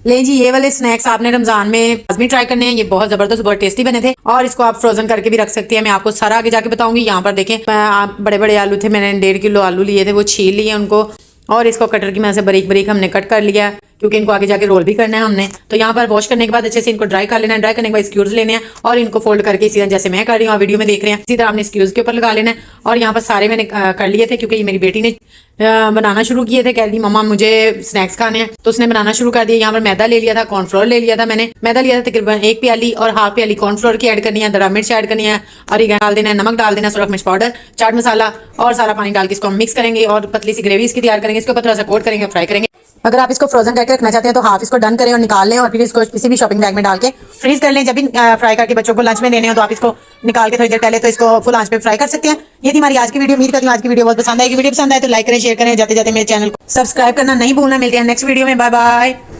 ले जी, ये वाले स्नैक्स आपने रमजान में लाजमी ट्राई करने हैं। ये बहुत जबरदस्त, बहुत टेस्टी बने थे और इसको आप फ्रोजन करके भी रख सकती हैं। मैं आपको सारा आगे जाके बताऊंगी। यहाँ पर देखें, बड़े बड़े आलू थे, मैंने 1.5 किलो आलू लिए थे, वो छील लिए उनको और इसको कटर की मदद से बारीक बारीक हमने कट कर लिया, क्योंकि इनको आगे जाके रोल भी करना है हमने। तो यहाँ पर वॉश करने के बाद अच्छे से इनको ड्राई कर लेना है। ड्राई करने के बाद स्क्यूज लेने हैं और इनको फोल्ड करके इसी तरह जैसे मैं कर रही हूँ, आप वीडियो में देख रहे हैं, इसी तरह आपने स्क्यूज के ऊपर लगा लेना है। और यहाँ पर सारे मैंने कर लिए थे, क्योंकि मेरी बेटी ने बनाना शुरू किए थे, कह रही मम्मा मुझे स्नैक्स खाने हैं, तो उसने बनाना शुरू कर दिया। यहाँ पर मैदा ले लिया था, कॉर्नफ्लोर ले लिया था, मैंने मैदा लिया था तकरीबन 1 प्याली और हाफ प्याली कॉर्नफ्लोर की ऐड करनी है, दरा मिर्च ऐड करनी है, ऑरिगेनो डाल देना है, नमक डाल देना, सुरख मिर्च पाउडर, चाट मसाला और सारा पानी डाल के इसको हम मिक्स करेंगे और पतली सी ग्रेवी इसकी तैयार करेंगे। इसके ऊपर थोड़ा सा कोट करेंगे, फ्राई करेंगे। अगर आप इसको फ्रोजन करके रखना चाहते हैं तो हाफ इसको डन करें और निकाल लें और फिर इसको किसी भी शॉपिंग बैग में डाल के फ्रीज कर लें। जब भी फ्राई करके बच्चों को लंच में देने हो तो आप इसको निकाल के थोड़ी देर पहले तो इसको फुल आंच पे फ्राई कर सकते हैं। ये थी हमारी आज की वीडियो। उम्मीद करती हूँ आज की वीडियो बहुत पसंद आएगी। वीडियो पसंद आए तो लाइक करें, शेयर करें, जाते जाते मेरे चैनल को सब्सक्राइब करना नहीं भूलना। मिलते हैं नेक्स्ट वीडियो में। Bye bye.